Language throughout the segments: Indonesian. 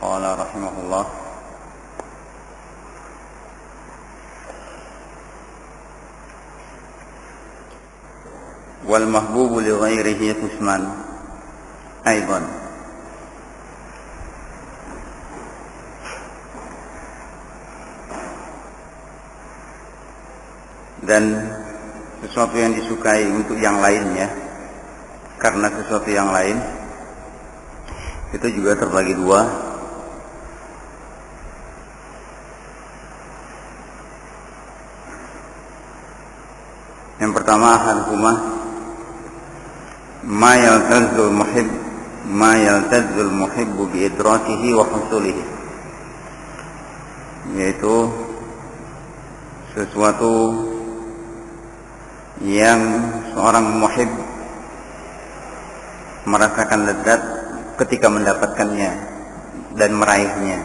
qala rahimahullah wal mahbubu li ghairihi qisman aidan. Dan sesuatu yang disukai untuk yang lainnya karena sesuatu yang lain itu juga terbagi dua. Yang pertama, ahaduhuma ma yaltazzul muhibbu bi idrakihi wa husulihi, yaitu sesuatu yang seorang muhib merasakan lezat ketika mendapatkannya dan meraihnya.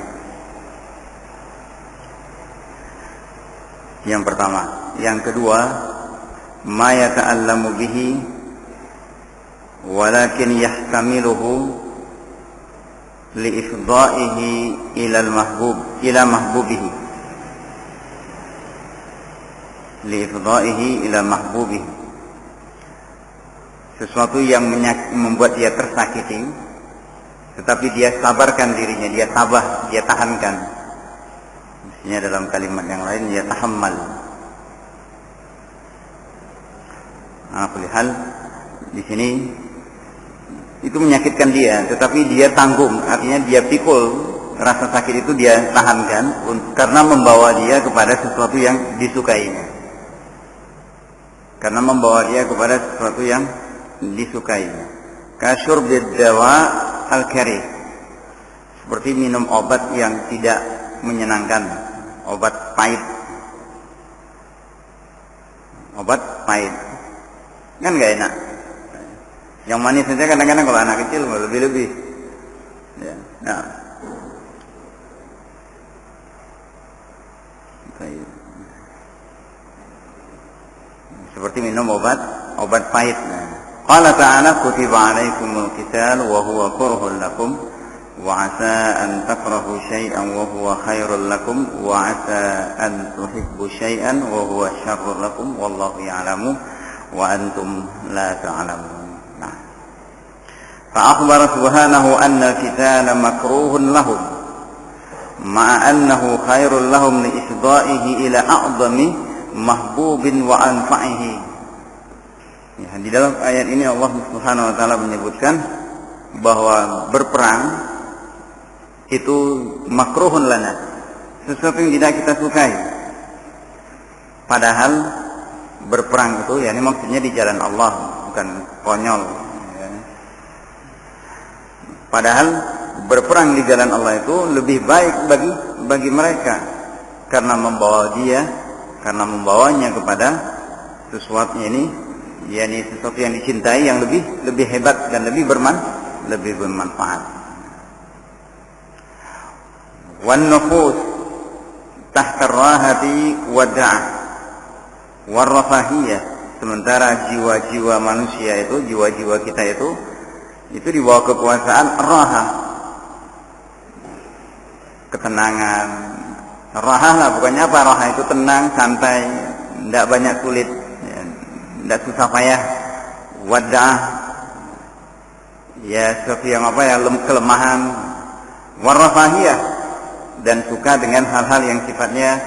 Yang pertama. Yang kedua, ma yata'allamu bihi walakin yahtamiluhu li ifda'ihi ila mahbubihi sesuatu yang membuat dia tersakiti, tetapi dia sabarkan dirinya, dia tabah, dia tahankan. Mestinya dalam kalimat yang lain, dia tahammal. Hal di sini itu menyakitkan dia, tetapi dia tanggung, artinya dia pikul rasa sakit itu, dia tahankan karena membawa dia kepada sesuatu yang disukainya. Karena membawa dia kepada sesuatu yang disukainya. Kasyurbid dawa al-karih, seperti minum obat yang tidak menyenangkan, obat pahit. Obat pahit kan gak enak. Yang manis saja kadang-kadang kalau anak kecil lebih-lebih. Ya. Nah. Seperti minum obat pahit. Qala ta'ala kutiba 'alaikumul qital wa huwa kurhun lakum wa 'asa an takrahu syai'an wa huwa khairul lakum wa 'asa an tuhibbu syai'an wa huwa syarrul lakum wallahu ya'lamu wa antum la ta'lamun. Nah. Fa akhbara subhanahu anna al-qitala makruhun lahum ma'a annahu khairul lahum li isda'ihi ila a'zami mahbubin wa anfa'ihi. Ya, di dalam ayat ini Allah Subhanahu wa taala menyebutkan bahwa berperang itu makruhun lana, sesuatu yang tidak kita sukai. Padahal berperang itu, ya ini maksudnya di jalan Allah, bukan konyol. Ya. Padahal berperang di jalan Allah itu lebih baik bagi mereka karena membawanya kepada sesuatu ini, yakni sesuatu yang dicintai, yang lebih hebat dan lebih bermanfaat. Wan nufus tahta rahati wada'ah warrafahiyah, sementara jiwa-jiwa manusia itu, jiwa-jiwa kita itu di bawah kekuasaan raha, ketenangan. Raha lah, bukannya apa? Raha itu tenang, santai, tidak banyak sulit, tidak susah payah. Wada'ah, ya sesuatu yang kelemahan. Warrafahiyah, dan suka dengan hal-hal yang sifatnya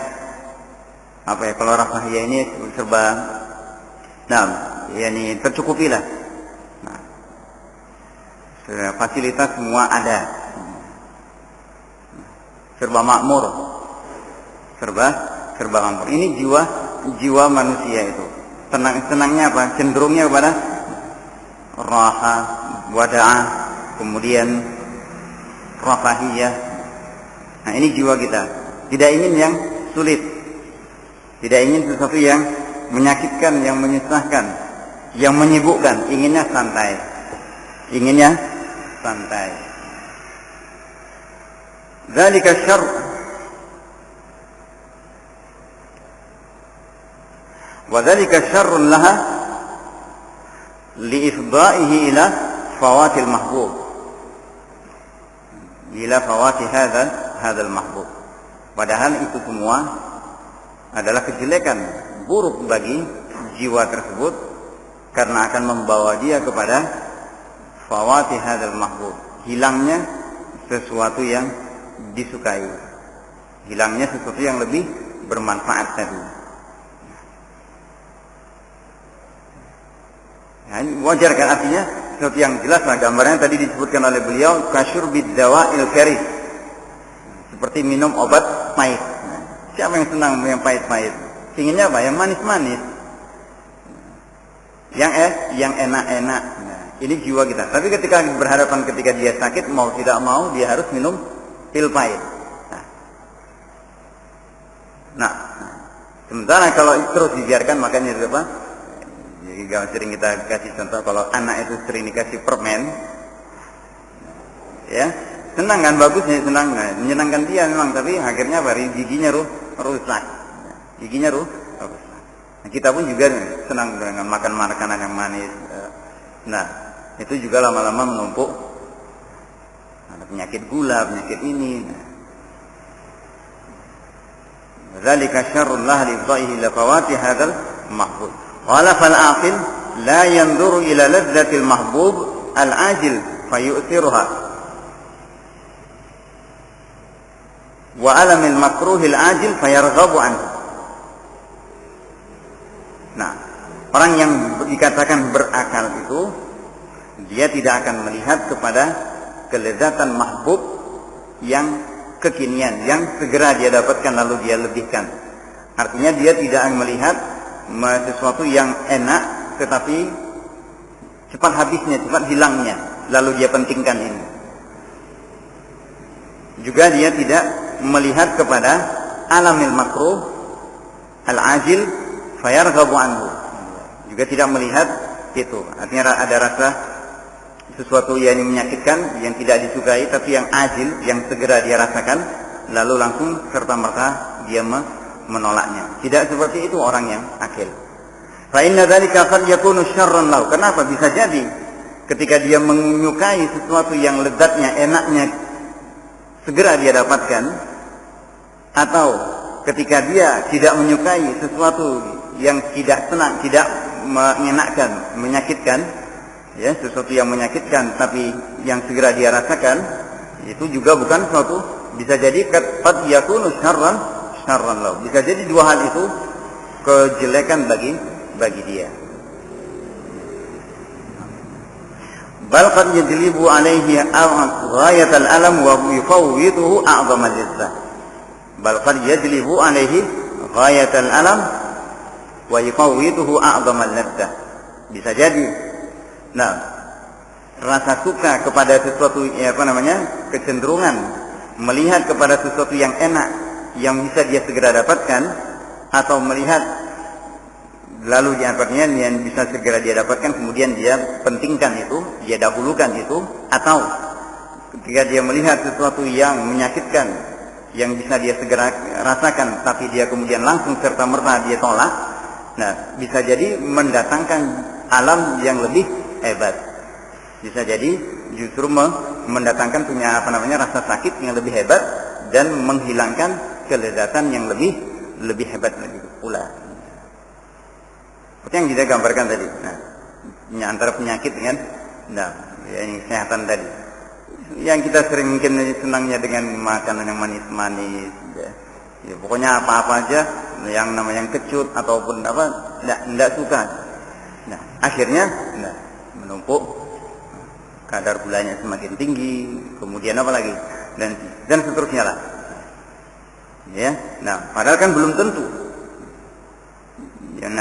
kalau rafahiyah ini serba, yakni tercukupilah. Nah, fasilitas semua ada, serba makmur, serba makmur. Ini jiwa manusia itu. Senangnya apa? Cenderungnya kepada raha, wada'ah, kemudian rafahiyah. Nah, ini jiwa kita. Tidak ingin yang sulit, tidak ingin sesuatu yang menyakitkan, yang menyusahkan, yang menyibukkan. Inginnya santai. Dzalika syarr. Wa dzalika syarrun laha li ifda'ihi ila fawatil mahbub. ila fawati hadzal mahbub. Padahal itu semua adalah kejelekan buruk bagi jiwa tersebut karena akan membawa dia kepada fawati hadzal mahbub, hilangnya sesuatu yang disukai, hilangnya sesuatu yang lebih bermanfaat tadi. Nah, ini wajar kan, artinya sesuatu yang jelas lah. Gambarnya tadi disebutkan oleh beliau kasyurbid dawa'il karih, seperti minum obat pahit. Siapa yang senang yang pahit-pahit? Inginnya apa? Yang manis-manis, yang enak-enak. Nah, ini jiwa kita. Tapi ketika berhadapan ketika dia sakit, mau tidak mau dia harus minum pil pahit. Nah, sementara kalau terus dibiarkan, makanya itu apa? Jadi sering kita kasih contoh, kalau anak itu sering dikasih permen, ya senang kan, bagusnya senang, menyenangkan dia memang, tapi akhirnya giginya rusak, giginya rusak. Nah, kita pun juga senang dengan makan makanan yang manis. Nah, itu juga lama-lama menumpuk, ada penyakit gula, penyakit ini. Dzalika syarrul lah li dhaihi la fawati hadzal mahbub. Wala fal aqil la yanzuru ila ladzatil mahbub al-ajil fayu'thiruha wa alamil makruhil ajil fayarghabu anhu. Nah, orang yang dikatakan berakal itu dia tidak akan melihat kepada kelezatan mahbub yang kekinian, yang segera dia dapatkan lalu dia lebihkan. Artinya dia tidak akan melihat sesuatu yang enak tetapi cepat habisnya, cepat hilangnya, lalu dia pentingkan ini. Juga dia tidak melihat kepada alamil makruh al-ajil fayarghabu anhu. Juga tidak melihat itu. Artinya ada rasa sesuatu yang menyakitkan, yang tidak disukai, tapi yang ajil, yang segera dia rasakan, lalu langsung serta-merta dia menolaknya. Tidak seperti itu orang yang akil. Fa inna dzalika qad yakunu syarran lahu. Kenapa? Bisa jadi ketika dia menyukai sesuatu yang lezatnya, enaknya segera dia dapatkan, atau ketika dia tidak menyukai sesuatu yang tidak senang, tidak menyenangkan, menyakitkan, ya, sesuatu yang menyakitkan tapi yang segera dia rasakan, itu juga bukan suatu, bisa jadi qad yakunu syarran lahu. Bisa jadi dua hal itu kejelekan bagi dia. Bal qad yajlibu alaihi ghayat al-alam wa yufawwiduhu a'zam al-izzah. Bal qad yajlibu alaihi ghayat al-alam wa yufawwiduhu a'zam al-izzah. Bisa jadi, nah, rasa suka kepada sesuatu, kecenderungan melihat kepada sesuatu yang enak yang bisa dia segera dapatkan, atau melihat lalu artinya yang bisa segera dia dapatkan kemudian dia pentingkan itu, dia dahulukan itu, atau ketika dia melihat sesuatu yang menyakitkan yang bisa dia segera rasakan tapi dia kemudian langsung serta-merta dia tolak, nah bisa jadi mendatangkan alam yang lebih hebat. Bisa jadi justru mendatangkan punya rasa sakit yang lebih hebat dan menghilangkan kelezatan yang lebih hebat lagi pula. Seperti yang kita gambarkan tadi. Nah, antara penyakit dengan ini kesehatan tadi. Yang kita sering mungkin senangnya dengan makanan yang manis-manis, ya, pokoknya apa-apa aja yang namanya kecut ataupun tidak suka. Nah, akhirnya menumpuk, kadar gulanya semakin tinggi, kemudian apa lagi, dan seterusnya lah. Ya, nah, padahal kan belum tentu. Ya,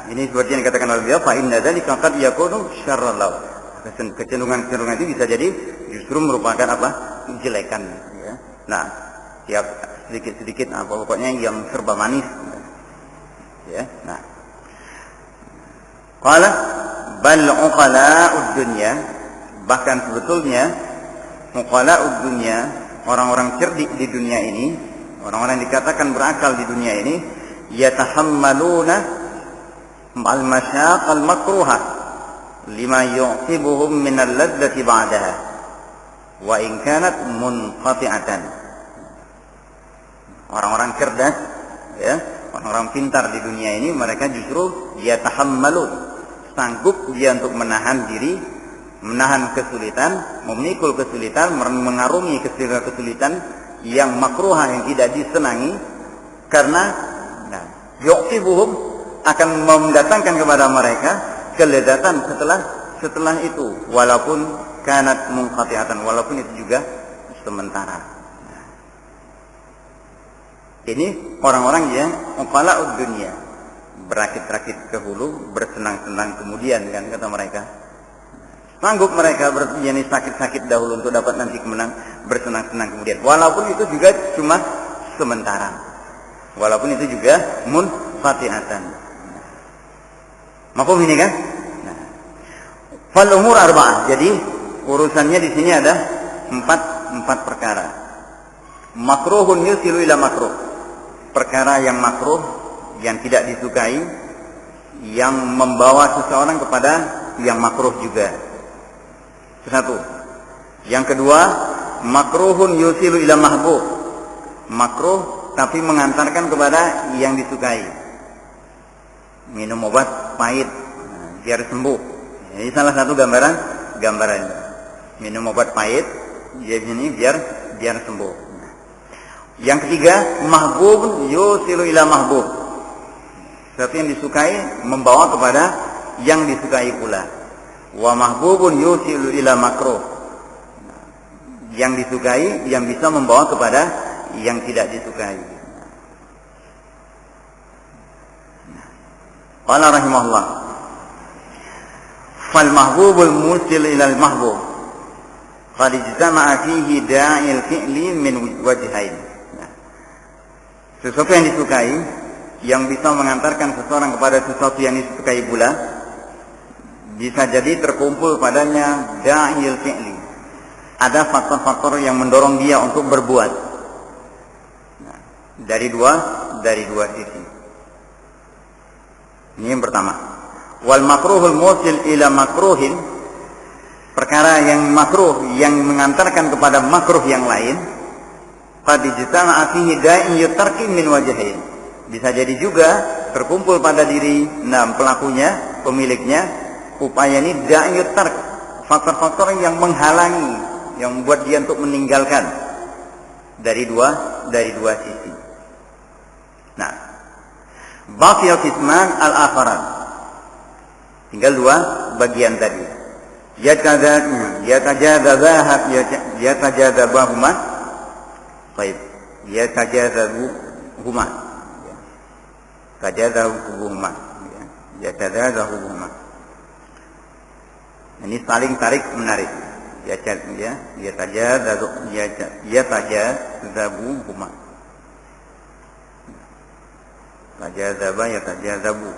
ini seperti yang dikatakan oleh beliau, fa inna dzalika qad yakunu syarran lahu. Kecenderungan itu bisa jadi justru merupakan kejelekan. Ya. Nah, tiap sedikit-sedikit, pokoknya yang serba manis. Ya, nah. Qala bal uqala'ud dunya, bahkan sebetulnya uqala'ud dunya, orang-orang cerdik di dunia ini, orang-orang yang dikatakan berakal di dunia ini, yatahammaluna al-masyaq al-makruha lima yu'tibuhum min al-ladzati ba'daha. wa in kanat munqati'atan. Orang-orang cerdas, ya, orang-orang pintar di dunia ini, mereka justru yatahammalun, sanggup dia untuk menahan diri, menahan kesulitan, memikul kesulitan, mengarungi kesulitan yang makruha, yang tidak disenangi, karena yu'tibuhum, akan mendatangkan kepada mereka kelezatan setelah itu, walaupun kanat munqati'atan, walaupun itu juga sementara. Ini orang-orang yang uqala'ud dunia, berakit-rakit ke hulu, bersenang-senang kemudian, kan kata mereka. Sanggup mereka sakit-sakit dahulu untuk dapat nanti kemenang, bersenang-senang kemudian. Walaupun itu juga cuma sementara. Walaupun itu juga munqati'atan. Mafhum ini kan? Fal umur arba'ah. Jadi urusannya di sini ada empat perkara. Makruhun yusilu ila makruh. Perkara yang makruh, yang tidak disukai, yang membawa seseorang kepada yang makruh juga. Satu. Yang kedua, makruhun yusilu ila mahbub. Makruh tapi mengantarkan kepada yang disukai. Minum obat pahit biar sembuh. Ini salah satu gambaran. Minum obat pahit ini biar sembuh. Yang ketiga, mahbub yusilu ila mahbub. Sesuatu yang disukai membawa kepada yang disukai pula. Wa mahbubun yusilu ila makruh. Yang disukai yang bisa membawa kepada yang tidak disukai. Qala rahimahullah, fal mahbubul musil ila al mahbub qad ijtama'a fihi da'il fi'li min wajhain. Sesuatu yang disukai, yang bisa mengantarkan seseorang kepada sesuatu yang disukai pula, bisa jadi terkumpul padanya da'il fi'li. Ada faktor-faktor yang mendorong dia untuk berbuat. Dari dua sisi. Ini yang pertama. Wal makruhul musil ila makruhin, perkara yang makruh yang mengantarkan kepada makruh yang lain, qad ijtama'a fihi da'in yutarki min wajhain. Bisa jadi juga terkumpul pada diri pelakunya, pemiliknya, upaya ini da'in yutark, faktor-faktor yang menghalangi, yang membuat dia untuk meninggalkan dari dua sisi. Nah, baqiyal qisman al-akharan. Tinggal dua bagian tadi. Yatajadzabahuma. Baik, yatajadzabuhuma. Yatajadzabuhuma. Ini saling tarik menarik. Yatajadzabuhuma. Tajadzaba yatajadzabu.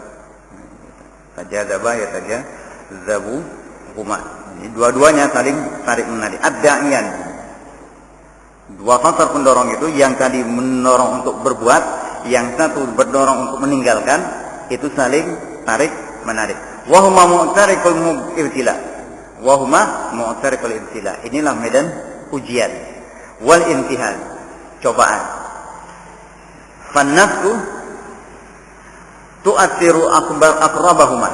Tajadzaba yatajadzabuhuma. Ini dua-duanya saling tarik menarik. Ad-da'iyan. Dua faktor pendorong itu, yang tadi mendorong untuk berbuat, yang satu berdorong untuk meninggalkan, itu saling tarik menarik. Wahuma mu'tarikul ibtila. Wahuma mu'tarikul ibtila. Inilah medan ujian. Wal imtihan, cobaan. Fannafsu tu'athiru aqrabahuma.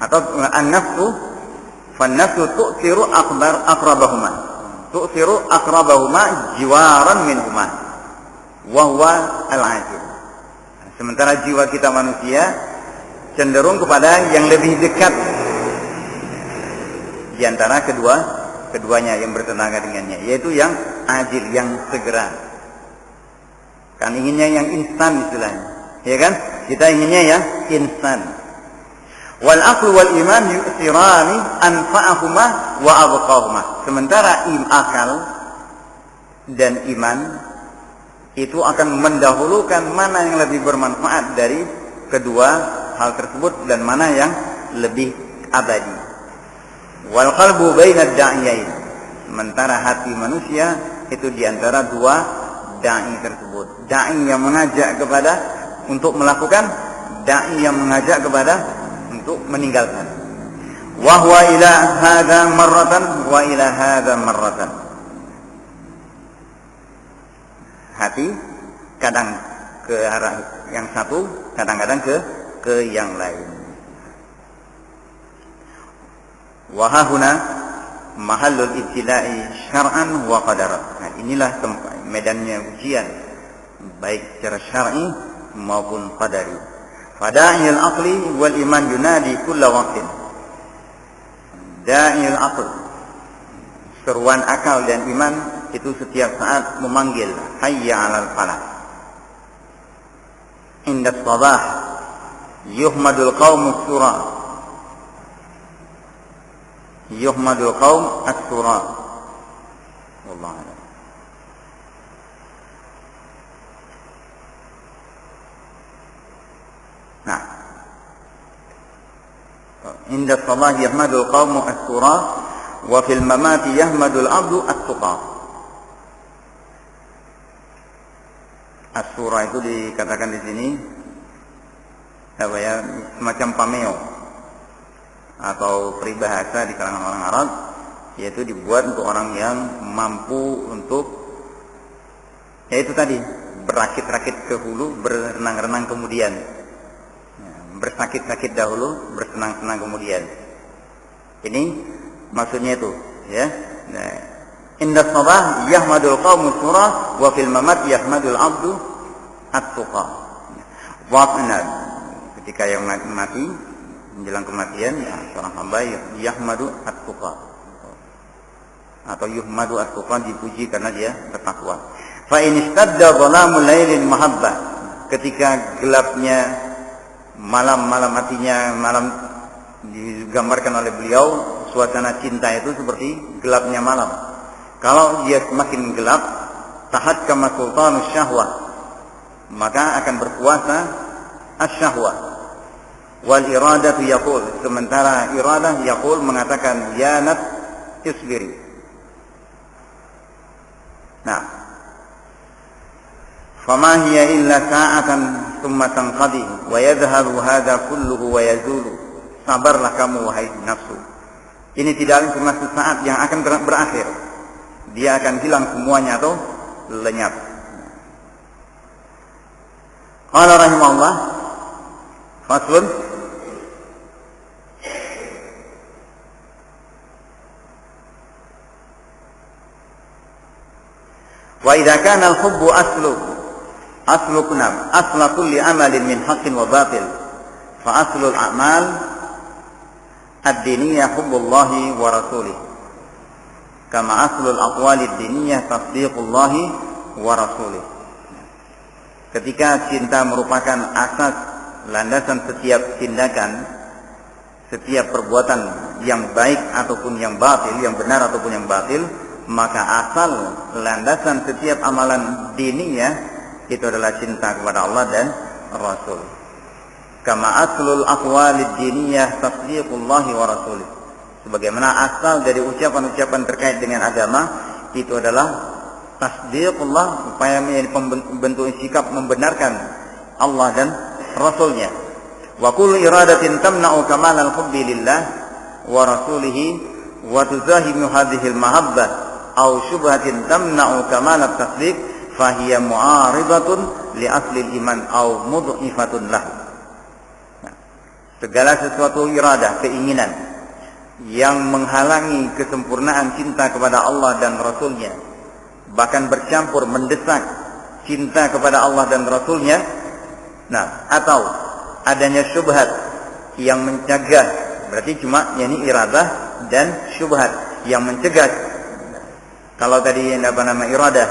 Atau an-nafsu fannafsu tu'athiru aqrabahuma. Tu'thiru aqrabahuma jiwaran minhuma wa huwa al-ajil. Sementara jiwa kita manusia cenderung kepada yang lebih dekat di antara keduanya yang bertentangan dengannya, yaitu yang ajil, yang segera. Kan inginnya yang instan istilahnya, ya kan? Kita inginnya yang instan. Wal aqlu wal iman yu'thirani anfa'ahuma wa abqahuma. Sementara akal dan iman itu akan mendahulukan mana yang lebih bermanfaat dari kedua hal tersebut dan mana yang lebih abadi. Wal qalbu bainad da'iyain. Sementara hati manusia itu di antara dua dai tersebut. Dai yang mengajak kepada untuk melakukan, dai yang mengajak kepada untuk meninggalkan. wa huwa ila hadza marratan wa ila hadza marratan. Hati kadang ke arah yang satu, kadang-kadang ke yang lain. Wa hahuna mahallul ibtila'i syar'an wa qadaran. Nah, inilah tempat medannya ujian baik secara syar'i maupun qadari. Fada'il aqli wal iman yunadi kulla waqtin. Da'il aql, seruan akal dan iman itu setiap saat memanggil hayya 'alal falah. Inda sabah yuhmadul qaum as-sura. Yuhmadul qaum as-sura. Wallahu a'lam. Nah, inda sabah yuhmadul qaum as-sura wa fil mamati yahmadul 'abdu at-tuqa. As-sura itu dikatakan di sini apa ya, semacam pameo atau peribahasa di kalangan orang Arab, yaitu dibuat untuk orang yang mampu untuk, yaitu tadi berakit-rakit ke hulu, berenang-renang kemudian, bersakit-sakit dahulu, bersenang-senang kemudian. Ini maksudnya itu, ya. Nah, inda sabah yahmadul qaumus surah wa fil mamat yahmadul abdu at-tuqa. Waqna, ketika yang mati menjelang kematian, ya, seorang hamba yahmadu at-tuqa atau yuhmadu at-tuqa, dipuji karena dia bertakwa. Fa in istadda dhalamul lailil mahabbah, ketika gelapnya malam artinya malam digambarkan oleh beliau, suasana cinta itu seperti gelapnya malam. Kalau dia semakin gelap, tahat kama sultanus syahwah, maka akan berkuasa asyahwah. Wal iradatu yaqul, sementara iradah yaqul mengatakan ya nafs isbiri. Nah, fama hiya illa sa'atan thumma tanqadi wa yadhhabu hadha kulluhu wa yazulu. Sabarlah kamu wahai nafsu, ini tidak cuma sesaat yang akan berakhir, dia akan hilang semuanya atau lenyap. Qala rahimahullah, faslun, wa idza kana al-hubbu aslu kulli amalin min haqqin wa batil, fa aslul a'mal ad-diniyah hubbullahi wa rasulih, kama aslul aqwali ad-diniyah tasdiqullahi wa rasulih. Ketika cinta merupakan asas landasan setiap tindakan, setiap perbuatan yang baik ataupun yang batil, yang benar ataupun yang batil, maka asal landasan setiap amalan diniyah itu adalah cinta kepada Allah dan Rasul. Kama aslul aqwalid diniyah tasdiqullahi wa rasulih, sebagaimana asal dari ucapan-ucapan terkait dengan agama itu adalah tasdiqullah, upaya menjadi bentuk sikap membenarkan Allah dan Rasulnya. Wa kullu iradatin tamna'u kamalal hubbi lillah wa rasulihi wa tuzahimu hadhil mahabbah aw syubhatin tamna'u kamalat tasdiq fahiya mu'aridatun li aslil iman aw mudhifatun lahu. Segala sesuatu iradah, keinginan yang menghalangi kesempurnaan cinta kepada Allah dan Rasulnya, bahkan bercampur mendesak cinta kepada Allah dan Rasulnya, nah, atau adanya syubhat yang mencegah, berarti cuma ini iradah dan syubhat yang mencegah. Kalau tadi iradah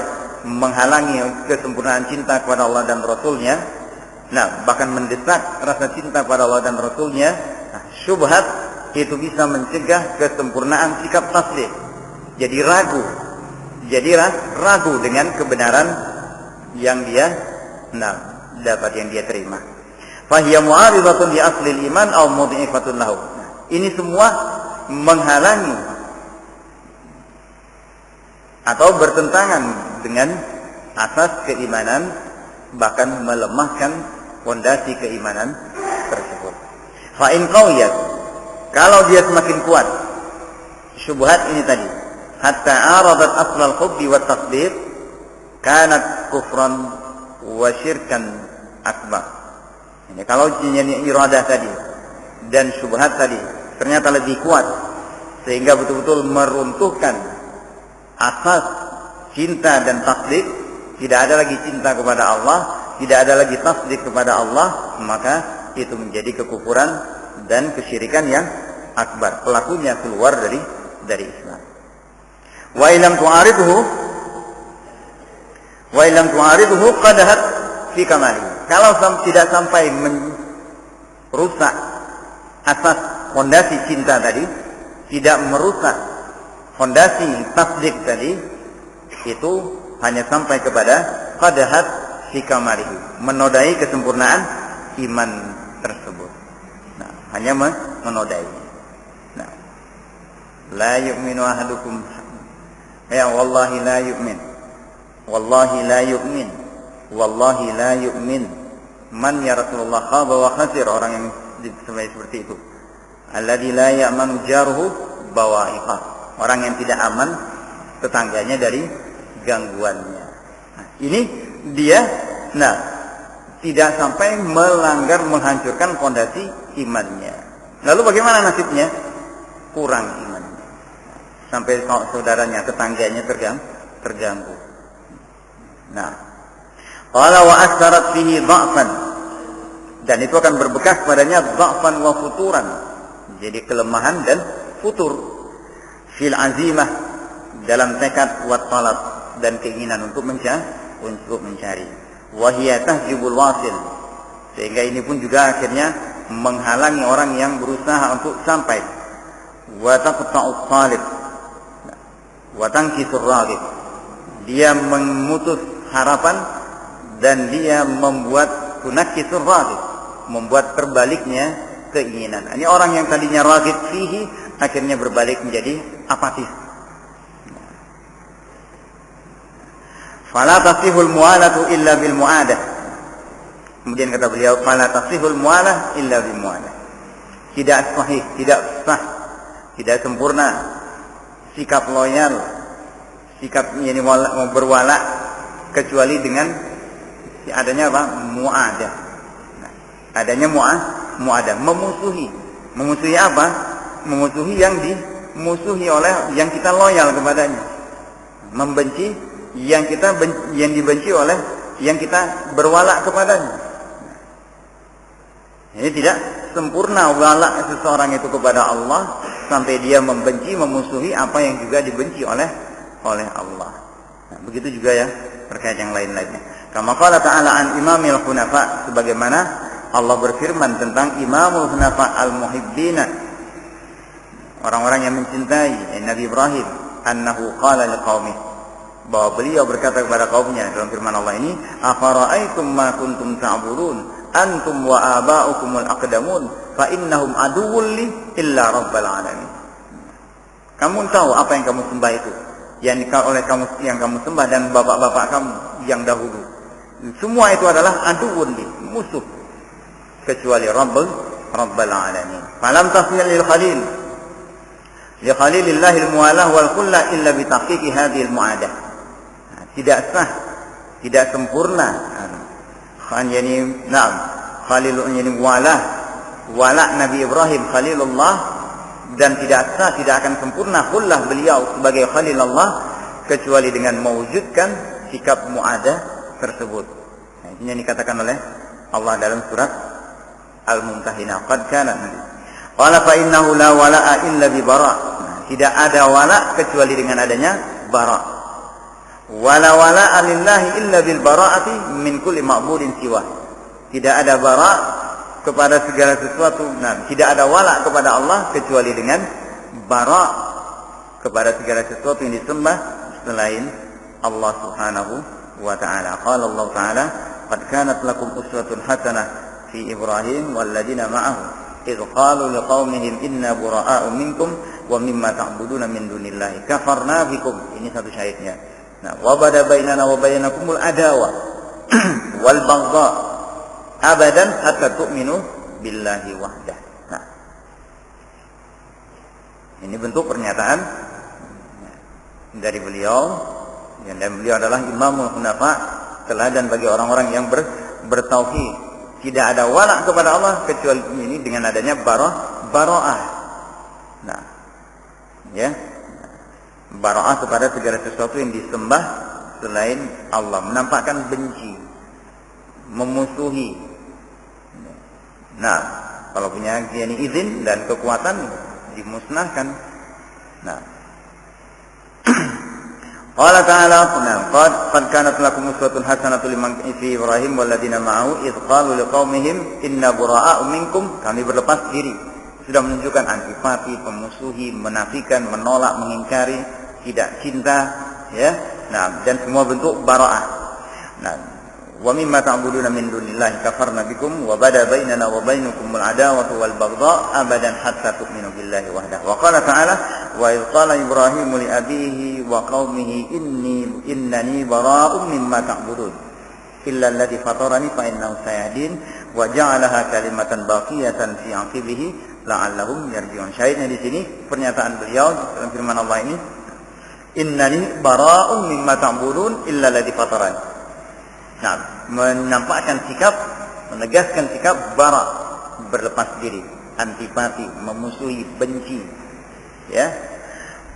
menghalangi kesempurnaan cinta kepada Allah dan Rasulnya, nah, bahkan mendesak rasa cinta pada Allah dan Rasulnya. Nah, syubhat itu bisa mencegah kesempurnaan sikap tasdik. Jadi ragu dengan kebenaran yang dia dapat, yang dia terima. Fahiya mu'aridatun li aslil iman aw mudhifatun lahu. Ini semua menghalangi atau bertentangan dengan asas keimanan, bahkan melemahkan fondasi keimanan tersebut. Fa in qawiyat, Kalau dia semakin kuat syubhat ini tadi, hatta aradat aslal hubbi wa tasdiq, kanat kufran wa syirkan akbar. Ini kalau jenis iradah tadi dan syubhat tadi ternyata lebih kuat sehingga betul-betul meruntuhkan asas cinta dan tasdik, tidak ada lagi cinta kepada Allah, tidak ada lagi tasdik kepada Allah, maka itu menjadi kekufuran dan kesyirikan yang akbar. Pelakunya keluar dari Islam. Wa ilam tu'ariduhu qadahat fi kamali. Kalau tidak sampai merusak asas fondasi cinta tadi, tidak merusak fondasi tasdik tadi, itu hanya sampai kepada qadahat fi kamalihi, menodai kesempurnaan iman tersebut. Nah, hanya menodai. Nah, la yu'minu ahadukum, ya wallahi la yu'min, wallahi la yu'min, wallahi la yu'min, man ya Rasulullah khaba wa khasir, orang yang seperti itu. Alladzi la ya'manu jaruhu bawa'iqah, orang yang tidak aman tetangganya dari gangguannya. Nah, ini dia tidak sampai melanggar, menghancurkan fondasi imannya. Lalu bagaimana nasibnya? Kurang imannya. Sampai saudaranya, tetangganya terganggu. Nah, qala wa asharat fihi dha'fan, dan itu akan berbekas padanya dha'fan wa futuran, jadi kelemahan dan futur, fil azimah, dalam tekad, wa talab, dan keinginan untuk mencari, wa hiya tahjibul wasil, sehingga ini pun juga akhirnya menghalangi orang yang berusaha untuk sampai, wa taqta'us salib, wa tankisur raghib, dia memutus harapan dan dia membuat tunakisur raghib, membuat terbaliknya keinginan. Ini orang yang tadinya raghib fihi akhirnya berbalik menjadi apatis. Fala tasihul mu'alatu illa bil mu'adah. Kemudian kata beliau, fala tasihul mu'alah illa bil mu'adah. Tidak sahih, tidak sah, tidak sempurna sikap loyal, sikap ini berwala, kecuali dengan adanya apa? Mu'adah. Nah, adanya mu'adah, memusuhi apa? Memusuhi yang dimusuhi oleh yang kita loyal kepadanya, membenci yang dibenci oleh yang kita berwala kepadanya. Ini tidak sempurna wala seseorang itu kepada Allah sampai dia membenci, memusuhi apa yang juga dibenci oleh Allah. Nah, begitu juga ya terkait yang lain-lainnya. Kama qala ta'ala an imamil hunafa, sebagaimana Allah berfirman tentang imamul hunafa al-muhibbina, orang-orang yang mencintai Nabi Ibrahim, annahu qala liqaumih, bahwa beliau berkata kepada kaumnya dalam firman Allah ini, afara'aitum ma kuntum ta'budun antum wa aba'ukumul aqdamun fa innahum aduwwun li illa rabbil alamin. Kamu tahu apa yang kamu sembah itu, yang kamu sembah dan bapak-bapak kamu yang dahulu, semua itu adalah aduwwun li, musuh, kecuali Rabbul alamin. Falam tasmil lil khalil li khalilillahil muwalah wal khulla illa bi tahqiqi hadhil mu'adah. Tidak sah, tidak sempurna. Khalilun yani wala Nabi Ibrahim Khalilullah, dan tidak sah, tidak akan sempurna khullah beliau sebagai Khalilullah kecuali dengan mewujudkan sikap mu'adah tersebut. Nah, ini yang dikatakan oleh Allah dalam surat Al-Mumtahinah. Qad kana qala fa innahu la wala'a illa bi bara'. Tidak ada wala kecuali dengan adanya bara'. Wala wala'a lillahi illa bil bara'ati min kulli ma'budin siwa. Tidak ada bara' kepada segala sesuatu. Nah, tidak ada wala kepada Allah kecuali dengan bara' kepada segala sesuatu yang disembah selain Allah Subhanahu wa ta'ala. Qala Allah ta'ala, qad kanat lakum uswatun hasanah fi Ibrahim wal ladina ma'ahu idh qalu liqaumihim inna bura'a'u minkum wa mimma ta'buduna min dunillahi kafarna bikum. Ini satu syahidnya. Nah, wa bada bainana wa bainakumul adawa wal baghdha abadan hatta tu'minu billahi wahdah. Nah, Ini bentuk pernyataan dari beliau, dan beliau adalah Imamul Hunafa, teladan bagi orang-orang yang bertauhid. Tidak ada wala kepada Allah kecuali ini dengan adanya bara'ah. Nah, ya, bara'ah kepada segala sesuatu yang disembah selain Allah, menampakkan benci, memusuhi. Nah, kalau punya izin dan kekuatan dimusnahkan. Nah, Allah Ta'ala qad kanat lakum uswatun hasanatun liman fi Ibrahim wal ladina ma'ahu idh qalu liqaumihim inna bura'a'u minkum. Kami berlepas diri, sudah menunjukkan antipati, memusuhi, menafikan, menolak, mengingkari, tidak cinta, ya. Nah, dan semua bentuk bara'ah. Nah, wa mimma ta'buduna min dunillahi kafarna bikum wa bada bainana wa bainakumul adawatu wal baghdha abadan hatta tu'minu billahi wahdahu. Wa qala ta'ala wa idh qala Ibrahimu li abihi wa qaumihi innani bara'un mimma ta'budun illa alladhi fatarani fa innahu sayahdin wa ja'alaha kalimatan baqiyatan fi 'aqibihi la'allahum yarji'un. Syahidnya di sini pernyataan beliau dalam firman Allah ini, innani bara'un mimma ta'budun illa alladhi fatarani. Nah, menampakkan sikap, menegaskan sikap bara, berlepas diri, antipati, memusuhi, benci. Ya.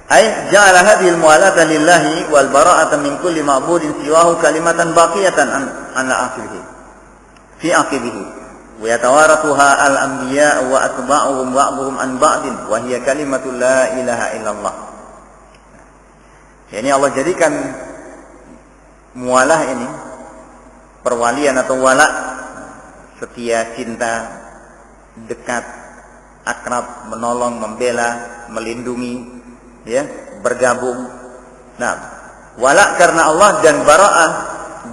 Ai ja'ala hadhil mu'alata lillahi wal bara'ata min kulli ma'budin siwahu kalimatan baqiyatan ala akhirih. Fi akhirih. Wa yatawarathuha al-anbiya wa atba'uhum ba'dhum an ba'din wa hiya kalimatu la ilaha illallah. Ini Allah jadikan mualah ini, perwalian atau wala, setia, cinta, dekat, akrab, menolong, membela, melindungi, ya, bergabung. Nah, wala karena Allah dan bara'ah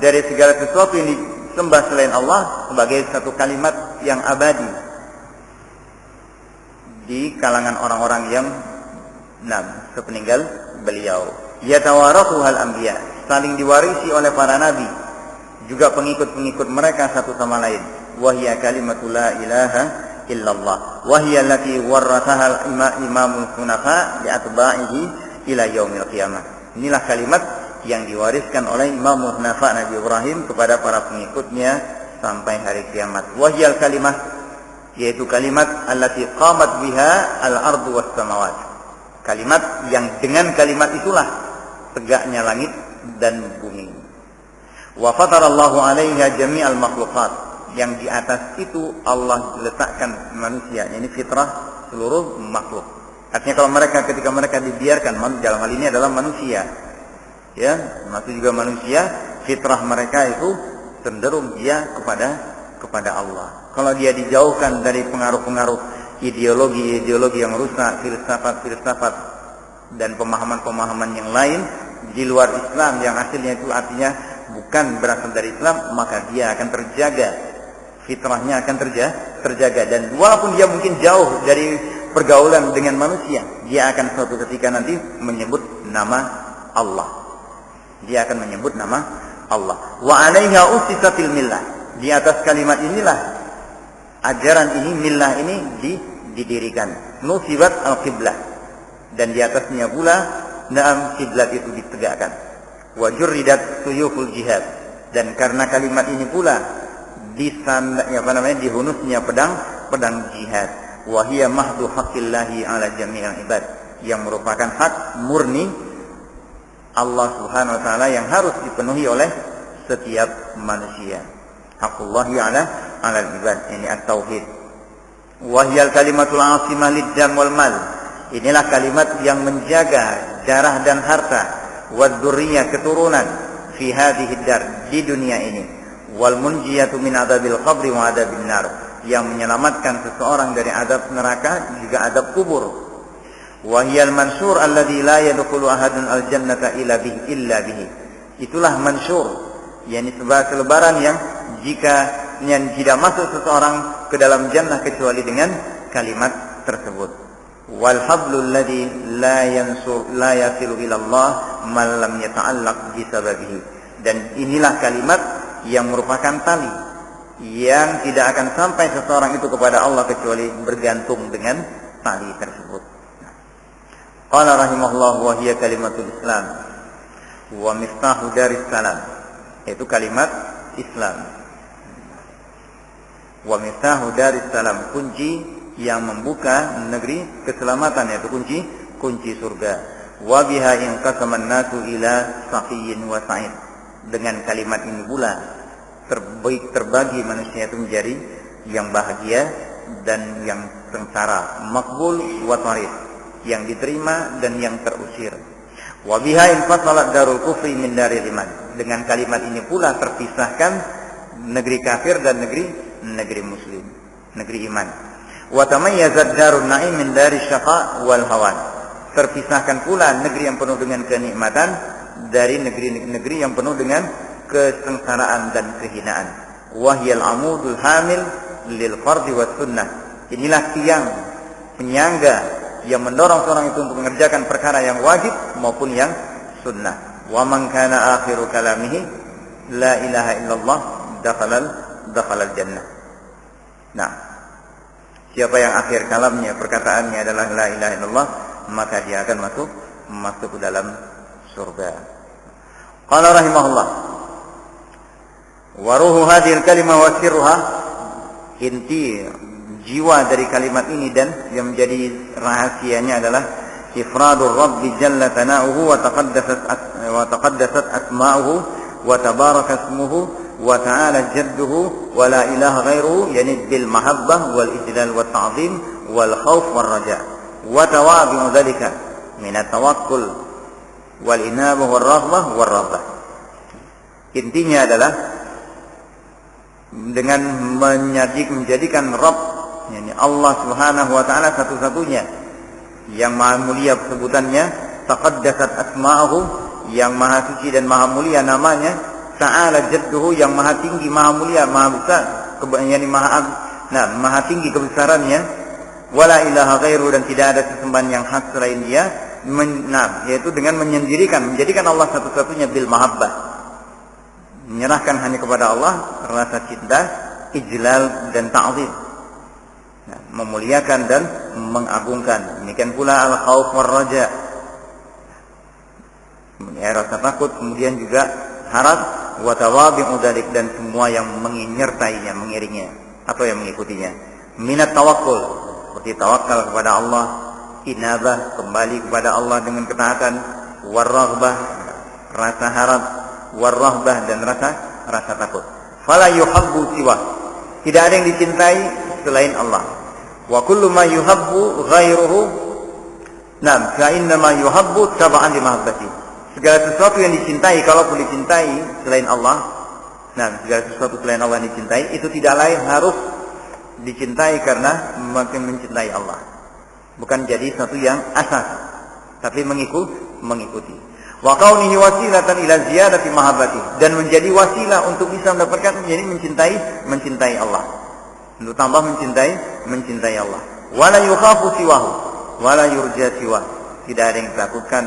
dari segala sesuatu yang disembah selain Allah sebagai satu kalimat yang abadi di kalangan orang-orang yang sepeninggal beliau. Yatawarathuhal anbiya, saling diwarisi oleh para nabi, juga pengikut-pengikut mereka satu sama lain. Wahia kalimatul la ilaha illallah. Wahia allati warathaha imamul hunafa li atba'ihi ila yaumil qiyamah. Inilah kalimat yang diwariskan oleh Imamul Hunafa Nabi Ibrahim kepada para pengikutnya sampai hari kiamat. Wahia kalimah, yaitu kalimat allati qamat biha al-ardu was samawat. Kalimat yang dengan kalimat itulah tegaknya langit dan bumi. Wa fatarallahu 'alaiha jami'al makhluqat, yang di atas itu Allah letakkan manusia, ini fitrah seluruh makhluk. Artinya kalau ketika mereka dibiarkan, dalam hal ini adalah manusia, ya, maksud juga manusia, fitrah mereka itu cenderung dia kepada Allah. Kalau dia dijauhkan dari pengaruh-pengaruh ideologi yang rusak, filsafat dan pemahaman-pemahaman yang lain di luar Islam yang hasilnya itu artinya bukan berasal dari Islam, maka dia akan terjaga, fitrahnya akan terjaga, dan walaupun dia mungkin jauh dari pergaulan dengan manusia, dia akan suatu ketika nanti menyebut nama Allah. Dia akan menyebut nama Allah. Wa 'alaiha usisatil millah. Di atas kalimat inilah ajaran ini, millah ini didirikan. Nusibat al-qiblah. Dan di atasnya pula kiblat itu ditegakkan. Wa jurridat suyuful jihad, dan karena kalimat ini pula dihunusnya pedang jihad. Wa hiya mahdu haqqillahi 'ala jami'il ibad, yang merupakan hak murni Allah Subhanahu wa taala yang harus dipenuhi oleh setiap manusia. Haqqullahi 'ala ibad, ini at-tauhid. Wa hiya al-kalimatul 'asimah lid-dam wal mal. Inilah kalimat yang menjaga darah dan harta, wadzurriyah, keturunan, fi hadhihi dar, di dunia ini, wal munjiyatu min adzabil qabri wa adzabin nar, yang menyelamatkan seseorang dari azab neraka juga azab kubur. Wa hiyal mansur alladzi la yadkhulu ahadun al jannata illa bihi. Itulah mansur, yakni sebuah selebaran yang tidak masuk seseorang ke dalam jannah kecuali dengan kalimat tersebut. Wal hablul ladzi la yasilu ila Allah man lam yata'allaq bi sababihi. Dan inilah kalimat yang merupakan tali yang tidak akan sampai seseorang itu kepada Allah kecuali bergantung dengan tali tersebut. Qala rahimahullah wa hiya kalimatul Islam wa miftahu daris salam, yaitu kalimat Islam. Wa miftahu daris salam, kunci yang membuka negeri keselamatan, yaitu kunci surga. Wa biha inqasaman nasu ila saqiyyin wa sa'id. Dengan kalimat ini pula terbagi manusia itu menjadi yang bahagia dan yang sengsara, maqbul wa tarid, yang diterima dan yang terusir. Wa biha infasalat darul kufri min daril iman. Dengan kalimat ini pula terpisahkan negeri kafir dan negeri muslim, negeri iman. Wa tamayyazat darun na'im min dari syaqa wal hawan. Terpisahkan pula negeri yang penuh dengan kenikmatan dari negeri yang penuh dengan kesengsaraan dan kehinaan. Wahyal amudul hamil lil fardi was sunnah. Inilah tiang penyangga yang mendorong seorang itu untuk mengerjakan perkara yang wajib maupun yang sunnah. Wa man kana akhiru kalamihi la ilaha illallah dakhalal jannah. Nah, siapa yang akhir kalamnya perkataannya adalah la ilaha illallah, maka dia akan masuk ke dalam surga. Qala rahimahullah wa ruhu hadhil kalimah wa sirruha, inti jiwa dari kalimat ini dan yang menjadi rahasianya adalah ifradur rabbi jalla tana'uhu wa taqaddasat asma'uhu wa tabaraka ismuhu wa ta'ala jadduhu wa la ilaha ghairuhu, yani bil mahabbah wal ijlal wa ta'zim wal khauf wal raja wa tawabi'u dzalika min at-tawakkul wal inabah wal raghbah wal raghbah. Intinya adalah dengan menjadikan Rabb, yakni Allah Subhanahu wa taala satu-satunya yang maha mulia sebutannya, taqaddasat asma'uhu, yang maha suci dan maha mulia namanya, ta'ala jadduhu, yang maha tinggi, maha mulia, maha besar, yakni maha tinggi kebesarannya, wala ilaha ghairu, dan tidak ada sesembahan yang hak selain dia, yaitu dengan menjadikan Allah satu-satunya bil mahabbah, menyerahkan hanya kepada Allah rasa cinta, ijlal dan ta'zim, memuliakan dan mengagungkan. Demikian pula al khauf war raja, rasa takut, kemudian juga harap, wa tawabi'u dzalik, dan semua yang menyertainya, mengiringnya atau yang mengikutinya. Minat tawakkul, seperti tawakal kepada Allah, inabah, kembali kepada Allah dengan ketaatan, warraghbah, rasa harap, warrahbah, dan rasa takut. Fala yuhabbu siwa, tidak ada yang dicintai selain Allah. Wa kullu ma yuhabbu ghairuhu, fa inna ma yuhabbu tab'an li mahabbati. Segala sesuatu yang dicintai, kalaupun dicintai selain Allah, segala sesuatu selain Allah yang dicintai, itu tidak lain harus dicintai karena makin mencintai Allah. Bukan jadi satu yang asas, tapi mengikuti. Wa kaunihi wasilatan ila ziyadati mahabbati, dan menjadi wasilah untuk bisa mendapatkan menjadi mencintai Allah, untuk tambah mencintai Allah. Wala yukhafu siwahu wala yurja siwa, tidak ada yang ditakutkan,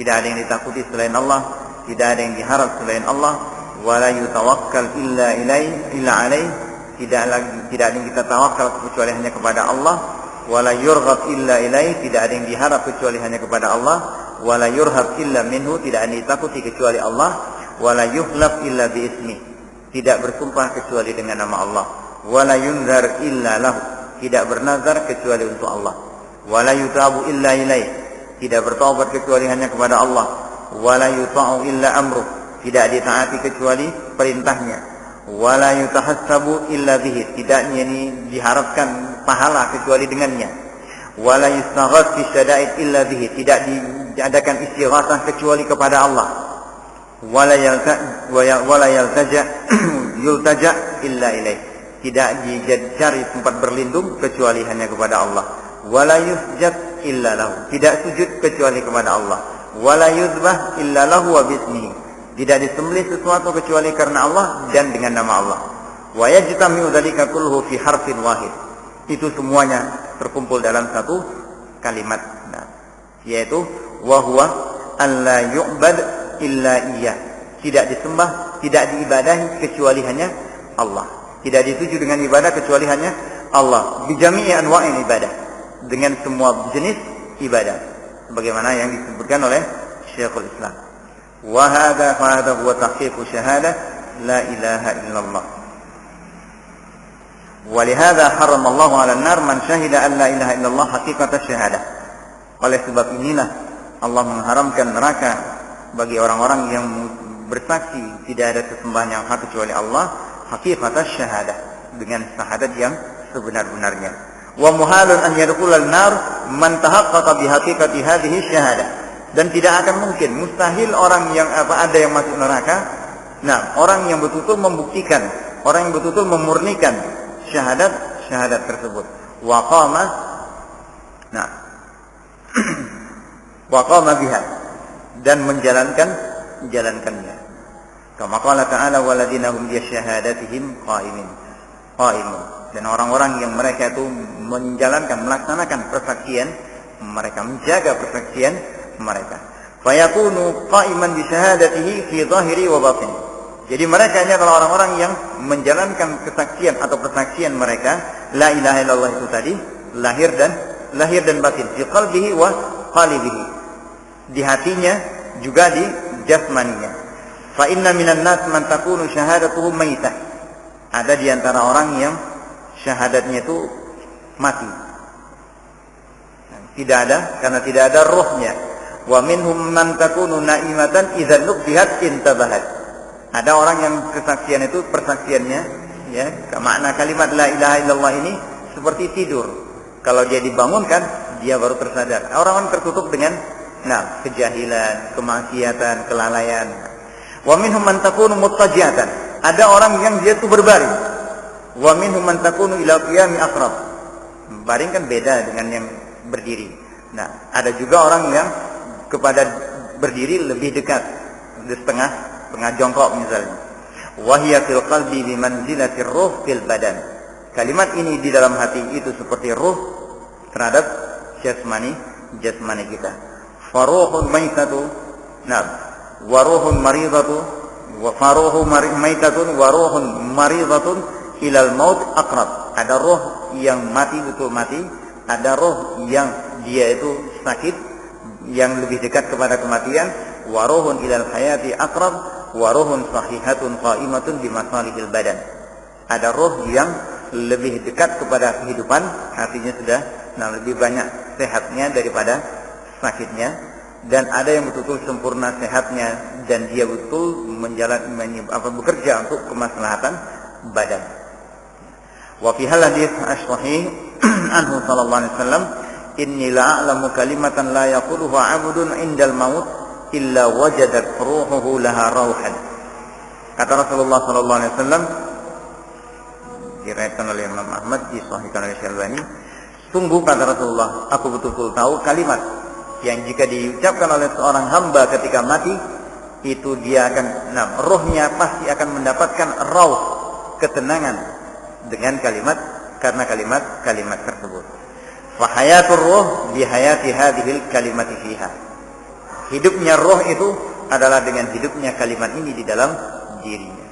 tidak ada yang ditakuti selain Allah, tidak ada yang diharap selain Allah. Wala yutawakkal illa alaih, tidak ada yang kita tawakal kecuali hanya kepada Allah. Wala yurghab illa ilaih, tidak ada yang diharap kecuali hanya kepada Allah. Wala yurhab illa minhu, tidak ada yang ditakuti kecuali Allah. Wala yuhlab illa biismi, tidak bersumpah kecuali dengan nama Allah. Wala yunzar illa lahu, tidak bernazar kecuali untuk Allah. Wala yutabu illa ilaih, tidak bertaubat kecuali hanya kepada Allah. Wala yuta'u illa amruh, tidak ditaati kecuali perintahnya. Wala yutahassabu illa bihi, tidak diharapkan pahala kecuali dengannya. Wala yustaghath fi syada'id illa bihi, tidak diadakan istighatsah kecuali kepada Allah. Wala yultaja illa ilaih, tidak dicari tempat berlindung kecuali hanya kepada Allah. Wala yusjad illa lahu, tidak sujud kecuali kepada Allah. Wala yuzbah illa lahu wa bismihi, tidak disembelih sesuatu kecuali karena Allah dan dengan nama Allah. Wa yajtami'u dzalika kulluhu fi harfin wahid, itu semuanya terkumpul dalam satu kalimat, yaitu wa huwa alla yu'bad illa iyyah, tidak disembah, tidak diibadahi kecuali hanya Allah, tidak dituju dengan ibadah kecuali hanya Allah. Bi jami'i anwa'il ibadah, dengan semua jenis ibadah. sebagaimana yang disebutkan oleh Syekhul Islam. Wa hadza huwa tahqiqu syahadah la ilaha illallah. Wa lihadza harrama Allahu 'alan nar man syahida an la ilaha illallah haqiqat syahadah. Oleh sebab inilah Allah mengharamkan neraka bagi orang-orang yang bersaksi tidak ada sesembahan yang hak kecuali Allah, haqiqat syahadah, dengan syahadat yang sebenar-benarnya. Wa muhalun an yadkhulal nar man tahaqqaqa bi haqiqati hadhihi syahadah. Dan tidak akan mungkin, mustahil orang yang ada yang masuk neraka. Nah, orang yang betul-betul membuktikan, orang yang betul-betul memurnikan syahadat tersebut. Wa qama biha, dan menjalankannya. Kama qala ta'ala waladina hum bi syahadatihim qa'imun. Dan orang-orang yang mereka itu melaksanakan persaksian mereka, menjaga persaksian mereka. Fayakunu qa'iman bi syahadatihi fi zahiri wa batin. Jadi mereka ini adalah orang-orang yang menjalankan kesaksian atau persaksian mereka la ilaha illallah itu tadi lahir dan batin, fi qalbihi wa qalibihi, di hatinya juga di jasmaninya. Fa inna minan nas man takunu syahadatuhu maitah. Ada di antara orang yang syahadatnya itu mati. Tidak ada, karena tidak ada ruhnya. Wa minhum man takunu naimatan idza nubihat intabahat. Ada orang yang kesaksian itu persaksiannya, ya, makna kalimat la ilaha illallah ini seperti tidur. Kalau dia dibangunkan, dia baru tersadar. Orang-orang tertutup dengan kejahilan, kemaksiatan, kelalaian. Wa minhum man takunu muttaji'atan. Ada orang yang dia itu berbaring. Wa minhum man takunu ila qiyami aqrab. Baring kan beda dengan yang berdiri. Nah, ada juga orang yang kepada berdiri lebih dekat, di setengah jongkok misalnya. Wa hiya fil qalbi bi manzilatir ruh fil badan. Kalimat ini di dalam hati itu seperti ruh terhadap jasmani kita. Faruhun maitatu, wa ruhun maridatu, wa faruhu maitatun wa ruhun maridatun ilal maut aqrab. Ada roh yang mati, betul mati, ada roh yang dia itu sakit, yang lebih dekat kepada kematian. Wa ruhun ilal hayati aqrab wa ruhun sahihatun qa'imatun bi masalihil badan. Ada roh yang lebih dekat kepada kehidupan, artinya sudah lebih banyak sehatnya daripada sakitnya, dan ada yang betul-betul sempurna sehatnya dan dia betul bekerja untuk kemaslahatan badan. Wa fi hadis as-sahih anhu sallallahu alaihi wasallam, inni la'alamu kalimatan la yaquluha 'abdun 'indal maut illa wajadat ruhuhu laha rauhan. Kata Rasulullah sallallahu alaihi wasallam, diriwayatkan oleh Imam Ahmad, disahihkan oleh Syalbani, sungguh kata Rasulullah, aku betul-betul tahu kalimat yang jika diucapkan oleh seorang hamba ketika mati, itu dia akan, rohnya pasti akan mendapatkan rauh, ketenangan dengan karena kalimat tersebut. Fa hayatur ruh bi hayati hadhil kalimati fiha. Hidupnya roh itu adalah dengan hidupnya kalimat ini di dalam dirinya.